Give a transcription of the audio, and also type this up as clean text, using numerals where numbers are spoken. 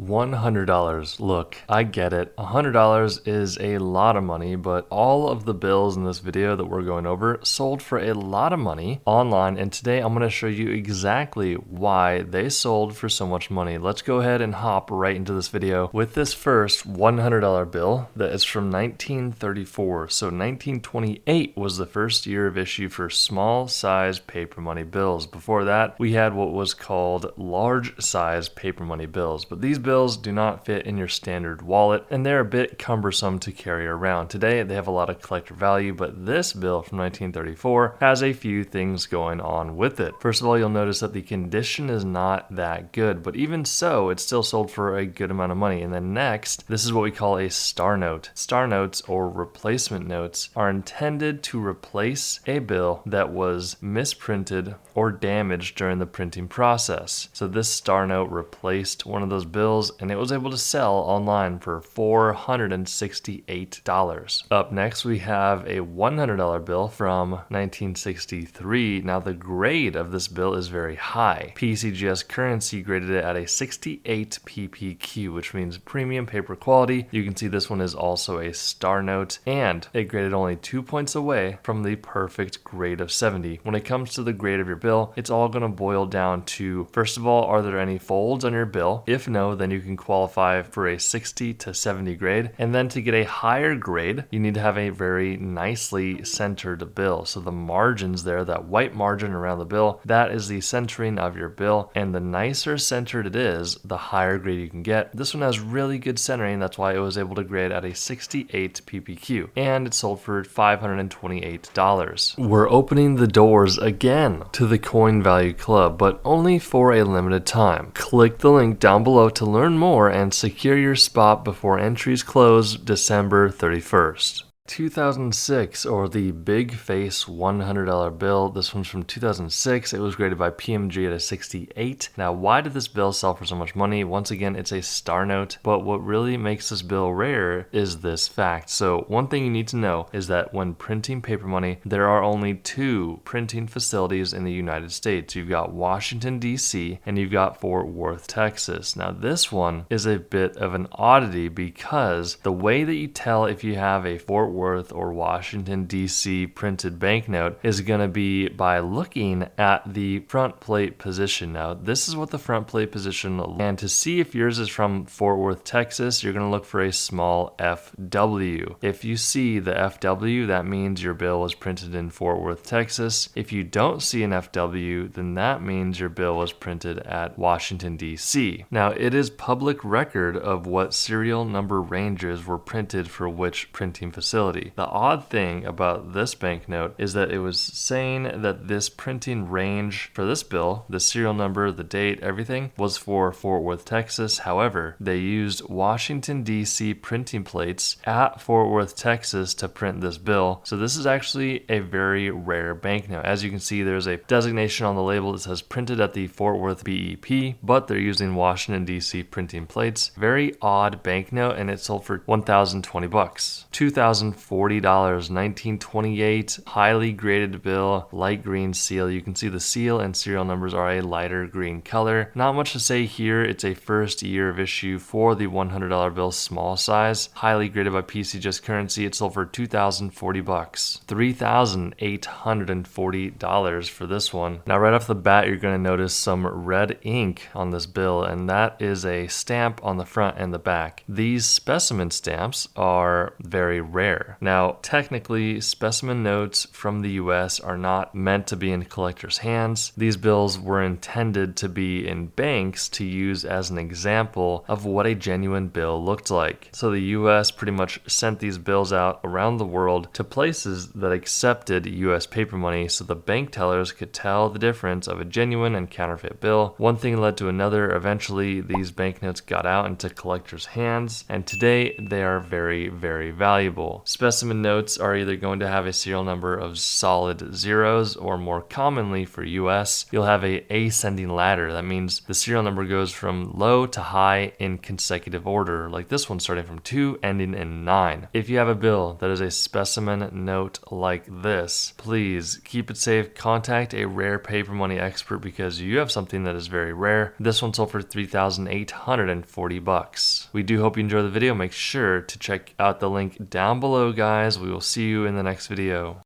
$100. Look, I get it. $100 is a lot of money, but all of the bills in this video that we're going over sold for a lot of money online, and today I'm going to show you exactly why they sold for so much money. Let's go ahead and hop right into this video with this first $100 bill that is from 1934. So 1928 was the first year of issue for small size paper money bills. Before that, we had what was called large size paper money bills, but these bills do not fit in your standard wallet and they're a bit cumbersome to carry around. Today they have a lot of collector value, but this bill from 1934 has a few things going on with it. First of all, you'll notice that the condition is not that good, but even so, it's still sold for a good amount of money. And then next, this is what we call a star note. Star notes, or replacement notes, are intended to replace a bill that was misprinted or damaged during the printing process. So this star note replaced one of those bills, and it was able to sell online for $468. Up next, we have a $100 bill from 1963. Now the grade of this bill is very high. PCGS Currency graded it at a 68 PPQ, which means premium paper quality. You can see this one is also a star note, and it graded only 2 points away from the perfect grade of 70. When it comes to the grade of your bill, it's all going to boil down to, first of all, are there any folds on your bill? If no, then you can qualify for a 60 to 70 grade. And then to get a higher grade, you need to have a very nicely centered bill. So the margins there, that white margin around the bill, that is the centering of your bill. And the nicer centered it is, the higher grade you can get. This one has really good centering. That's why it was able to grade at a 68 PPQ. And it sold for $528. We're opening the doors again to the Coin Value Club, but only for a limited time. Click the link down below to learn more and secure your spot before entries close December 31st. 2006, or the Big Face $100 bill. This one's from 2006. It was graded by PMG at a 68. Now, why did this bill sell for so much money? Once again, it's a star note, but what really makes this bill rare is this fact. So one thing you need to know is that when printing paper money, there are only two printing facilities in the United States. You've got Washington, D.C., and you've got Fort Worth, Texas. Now, this one is a bit of an oddity because the way that you tell if you have a Fort Worth or Washington, D.C. printed banknote is going to be by looking at the front plate position. Now, this is what the front plate position looks like. And to see if yours is from Fort Worth, Texas, you're going to look for a small FW. If you see the FW, that means your bill was printed in Fort Worth, Texas. If you don't see an FW, then that means your bill was printed at Washington, D.C. Now, it is public record of what serial number ranges were printed for which printing facility. The odd thing about this banknote is that it was saying that this printing range for this bill, the serial number, the date, everything, was for Fort Worth, Texas. However, they used Washington, D.C. printing plates at Fort Worth, Texas to print this bill. So this is actually a very rare banknote. As you can see, there's a designation on the label that says printed at the Fort Worth BEP, but they're using Washington, D.C. printing plates. Very odd banknote, and it sold for $1,020. $2,040, 1928, highly graded bill, light green seal. You can see the seal and serial numbers are a lighter green color. Not much to say here. It's a first year of issue for the $100 bill, small size, highly graded by PCGS Currency. It sold for $2,040, $3,840 for this one. Now, right off the bat, you're going to notice some red ink on this bill, and that is a stamp on the front and the back. These specimen stamps are very rare. Now, technically, specimen notes from the US are not meant to be in collectors' hands. These bills were intended to be in banks to use as an example of what a genuine bill looked like. So the US pretty much sent these bills out around the world to places that accepted US paper money so the bank tellers could tell the difference of a genuine and counterfeit bill. One thing led to another. Eventually, these banknotes got out into collectors' hands, and today they are very, very valuable. Specimen notes are either going to have a serial number of solid zeros, or more commonly for US, you'll have a ascending ladder. That means the serial number goes from low to high in consecutive order, like this one starting from 2 ending in 9. If you have a bill that is a specimen note like this, please keep it safe. Contact a rare paper money expert because you have something that is very rare. This one sold for $3,840. We do hope you enjoy the video. Make sure to check out the link down below, guys. We will see you in the next video.